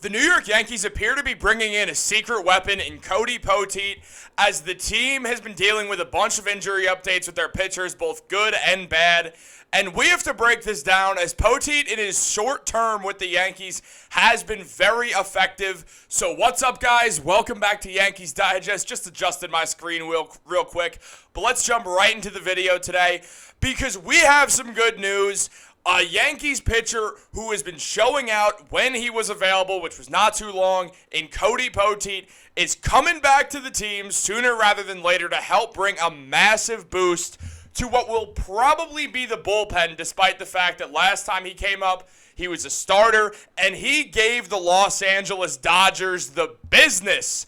The New York Yankees appear to be bringing in a secret weapon in Cody Poteet, as the team has been dealing with a bunch of injury updates with their pitchers, both good and bad. And we have to break this down, as Poteet in his short term with the Yankees has been very effective. So what's up, guys? Welcome back to Yankees Digest. Just adjusted my screen real quick. But let's jump right into the video today, because we have some good news. A Yankees pitcher who has been showing out when he was available, which was not too long, in Cody Poteet, is coming back to the team sooner rather than later to help bring a massive boost to what will probably be the bullpen, despite the fact that last time he came up, he was a starter, and he gave the Los Angeles Dodgers the business.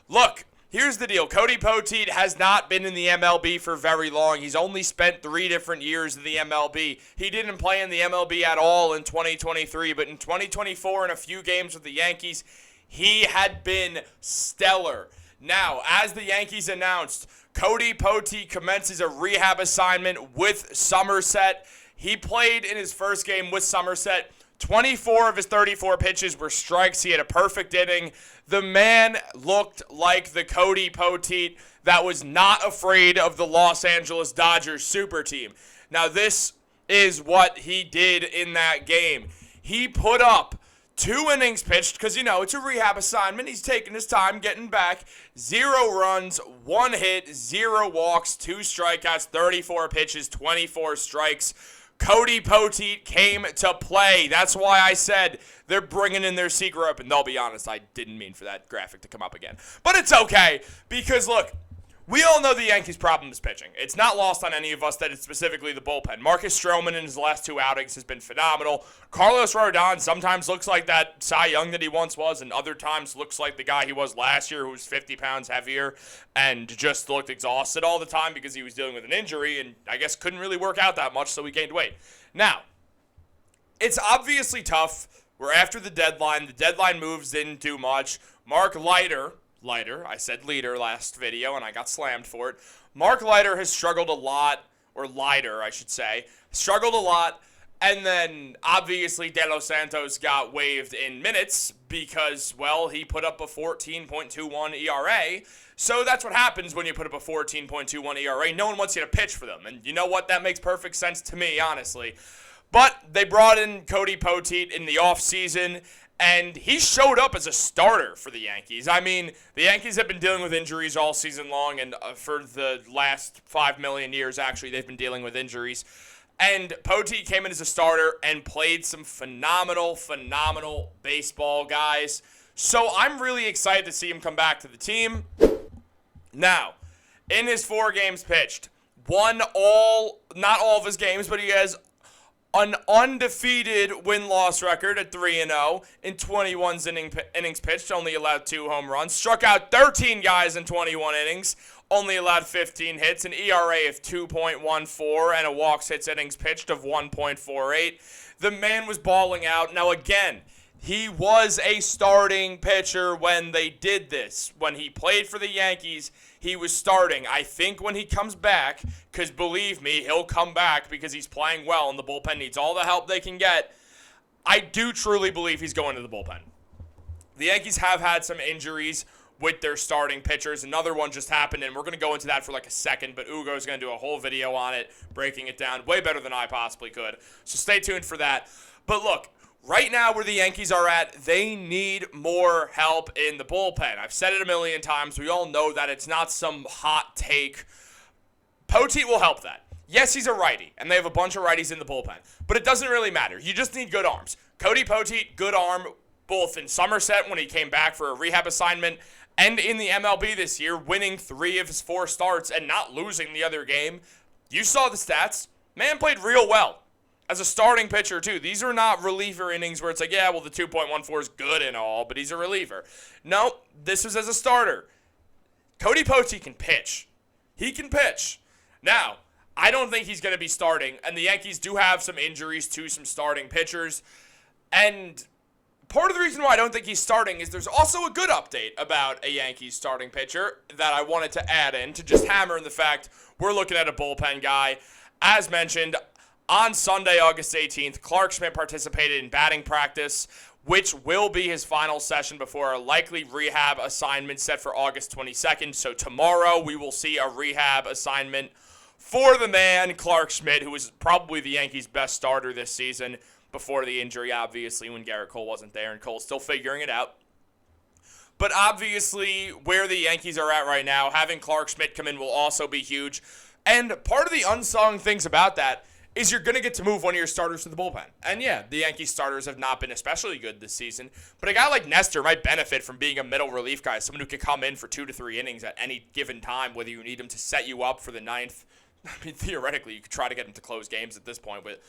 Look, here's the deal. Cody Poteet has not been in the MLB for very long. He's only spent 3 different years in the MLB. He didn't play in the MLB at all in 2023, but in 2024, in a few games with the Yankees, he had been stellar. Now, as the Yankees announced, Cody Poteet commences a rehab assignment with Somerset. He played in his first game with Somerset. 24 of his 34 pitches were strikes. He had a perfect inning. The man looked like the Cody Poteet that was not afraid of the Los Angeles Dodgers super team. Now, this is what he did in that game. He put up 2 innings pitched, because, it's a rehab assignment. He's taking his time getting back. 0 runs, 1 hit, 0 walks, 2 strikeouts, 34 pitches, 24 strikes. Cody Poteet came to play. That's why I said they're bringing in their secret weapon. I'll be honest, I didn't mean for that graphic to come up again. But it's okay, because, look, we all know the Yankees' problem is pitching. It's not lost on any of us that it's specifically the bullpen. Marcus Stroman in his last 2 outings has been phenomenal. Carlos Rodon sometimes looks like that Cy Young that he once was, and other times looks like the guy he was last year, who was 50 pounds heavier and just looked exhausted all the time because he was dealing with an injury and I guess couldn't really work out that much, so he gained weight. Now, it's obviously tough. We're after the deadline. The deadline moves in too much. Mark Leiter, I said leader last video, and I got slammed for it. Mark Leiter has struggled a lot, or Leiter, I should say, struggled a lot, and then obviously De Los Santos got waived in minutes because, well, he put up a 14.21 ERA. So that's what happens when you put up a 14.21 ERA. No one wants you to pitch for them, and you know what? That makes perfect sense to me, honestly. But they brought in Cody Poteet in the offseason, and he showed up as a starter for the Yankees. I mean, the Yankees have been dealing with injuries all season long, and for the last 5 million years, actually, they've been dealing with injuries. And Poteet came in as a starter and played some phenomenal baseball, guys. So I'm really excited to see him come back to the team. Now, in his 4 games pitched, not all of his games, but he has an undefeated win-loss record at 3-0 in 21 innings pitched, only allowed 2 home runs. Struck out 13 guys in 21 innings, only allowed 15 hits, an ERA of 2.14, and a walks hits innings pitched of 1.48. The man was balling out. Now, again, he was a starting pitcher when they did this. When he played for the Yankees, he was starting. I think when he comes back, because believe me, he'll come back because he's playing well and the bullpen needs all the help they can get, I do truly believe he's going to the bullpen. The Yankees have had some injuries with their starting pitchers. Another one just happened, and we're going to go into that for like a second, but Ugo's going to do a whole video on it, breaking it down way better than I possibly could. So stay tuned for that. But look, right now where the Yankees are at, they need more help in the bullpen. I've said it a million times. We all know that. It's not some hot take. Poteet will help that. Yes, he's a righty, and they have a bunch of righties in the bullpen, but it doesn't really matter. You just need good arms. Cody Poteet, good arm, both in Somerset when he came back for a rehab assignment and in the MLB this year, winning 3 of his 4 starts and not losing the other game. You saw the stats. Man played real well as a starting pitcher, too. These are not reliever innings where it's like, yeah, well, the 2.14 is good and all, but he's a reliever. No, this was as a starter. Cody Poteet can pitch. He can pitch. Now, I don't think he's going to be starting, and the Yankees do have some injuries to some starting pitchers, and part of the reason why I don't think he's starting is there's also a good update about a Yankees starting pitcher that I wanted to add in to just hammer in the fact we're looking at a bullpen guy. As mentioned, on Sunday, August 18th, Schmidt participated in batting practice which will be his final session before a likely rehab assignment set for August 22nd. So tomorrow we will see a rehab assignment for the man, Clarke Schmidt, who was probably the Yankees' best starter this season before the injury, obviously, when Gerrit Cole wasn't there, and Cole's still figuring it out. But obviously, where the Yankees are at right now, having Clarke Schmidt come in will also be huge. And part of the unsung things about that is you're going to get to move one of your starters to the bullpen. And yeah, the Yankees starters have not been especially good this season, but a guy like Nestor might benefit from being a middle relief guy, someone who can come in for 2 to 3 innings at any given time, whether you need him to set you up for the 9th. I mean, theoretically, you could try to get him to close games at this point with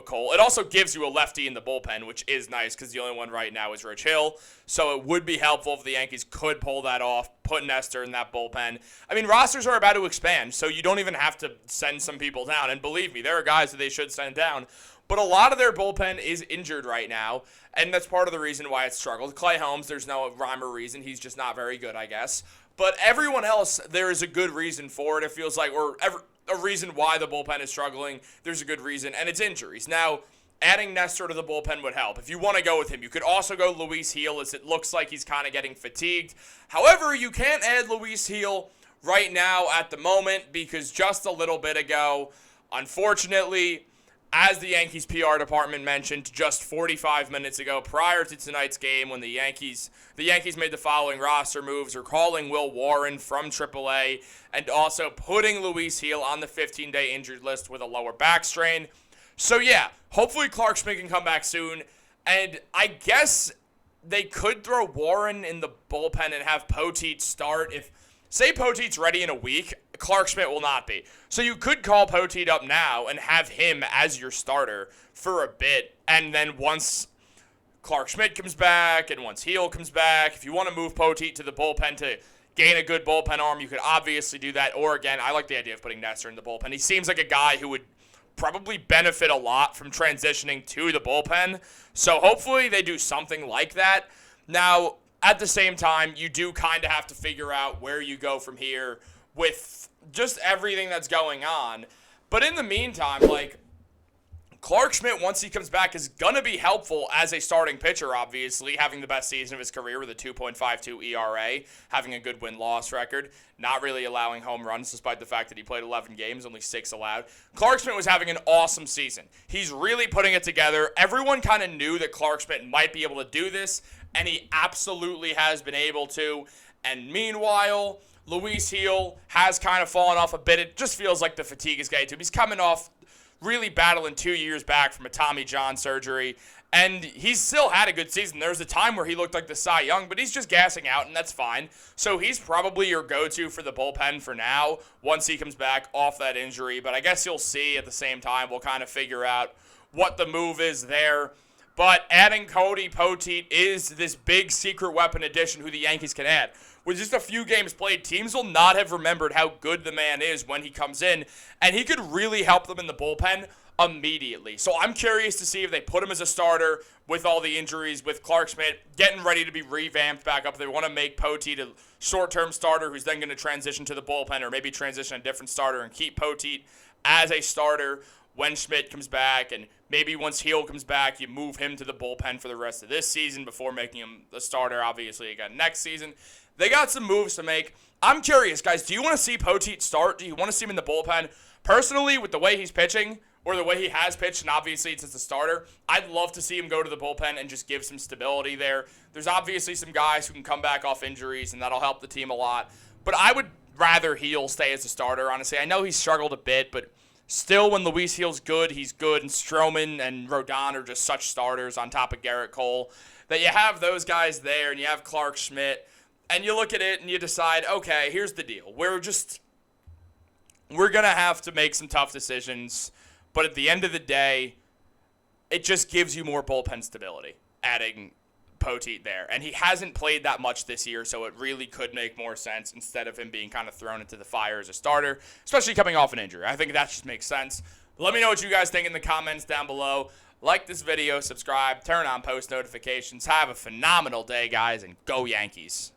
Cole. It also gives you a lefty in the bullpen, which is nice because the only one right now is Rich Hill. So it would be helpful if the Yankees could pull that off, put Nestor in that bullpen. I mean, rosters are about to expand, so you don't even have to send some people down. And believe me, there are guys that they should send down. But a lot of their bullpen is injured right now, and that's part of the reason why it's struggled. Clay Holmes, there's no rhyme or reason. He's just not very good, I guess. But everyone else, there is a good reason for it, it feels like, or a reason why the bullpen is struggling. There's a good reason, and it's injuries. Now, adding Nestor to the bullpen would help. If you want to go with him, you could also go Luis Gil, as it looks like he's kind of getting fatigued. However, you can't add Luis Gil right now at the moment because just a little bit ago, unfortunately, as the Yankees PR department mentioned just 45 minutes ago, prior to tonight's game, when the Yankees made the following roster moves, recalling Will Warren from AAA and also putting Luis Gil on the 15-day injured list with a lower back strain. So yeah, hopefully Clarke Schmidt can come back soon, and I guess they could throw Warren in the bullpen and have Poteet start. If, say, Poteet's ready in a week, Clarke Schmidt will not be. So you could call Poteet up now and have him as your starter for a bit, and then once Clarke Schmidt comes back and once Gil comes back, if you want to move Poteet to the bullpen to gain a good bullpen arm, you could obviously do that. Or again, I like the idea of putting Nestor in the bullpen. He seems like a guy who would probably benefit a lot from transitioning to the bullpen. So hopefully they do something like that. Now, at the same time, you do kind of have to figure out where you go from here with just everything that's going on. But in the meantime, like, Clarke Schmidt, once he comes back, is going to be helpful as a starting pitcher, obviously, having the best season of his career with a 2.52 ERA, having a good win-loss record, not really allowing home runs despite the fact that he played 11 games, only 6 allowed. Clarke Schmidt was having an awesome season. He's really putting it together. Everyone kind of knew that Clarke Schmidt might be able to do this, and he absolutely has been able to. And meanwhile, Luis Gil has kind of fallen off a bit. It just feels like the fatigue is getting to him. He's coming off really battling 2 years back from a Tommy John surgery, and he's still had a good season. There was a time where he looked like the Cy Young, but he's just gassing out, and that's fine. So he's probably your go-to for the bullpen for now once he comes back off that injury. But I guess you'll see at the same time. We'll kind of figure out what the move is there. But adding Cody Poteet is this big secret weapon addition who the Yankees can add. With just a few games played, teams will not have remembered how good the man is when he comes in, and he could really help them in the bullpen immediately. So I'm curious to see if they put him as a starter with all the injuries, with Clarke Schmidt getting ready to be revamped back up. They want to make Poteet a short-term starter who's then going to transition to the bullpen, or maybe transition a different starter and keep Poteet as a starter when Schmidt comes back, and maybe once Gil comes back, you move him to the bullpen for the rest of this season before making him the starter, obviously, again, next season. They got some moves to make. I'm curious, guys. Do you want to see Poteet start? Do you want to see him in the bullpen? Personally, with the way he's pitching, or the way he has pitched, and obviously it's as a starter, I'd love to see him go to the bullpen and just give some stability there. There's obviously some guys who can come back off injuries, and that'll help the team a lot. But I would rather Gil stay as a starter, honestly. I know he's struggled a bit, but still, when Luis Gil's good, he's good. And Stroman and Rodon are just such starters on top of Gerrit Cole that you have those guys there, and you have Clarke Schmidt. And you look at it and you decide, okay, here's the deal. We're going to have to make some tough decisions. But at the end of the day, it just gives you more bullpen stability, adding Poteet there. And he hasn't played that much this year, so it really could make more sense instead of him being kind of thrown into the fire as a starter, especially coming off an injury. I think that just makes sense. Let me know what you guys think in the comments down below. Like this video, subscribe, turn on post notifications. Have a phenomenal day, guys, and go Yankees.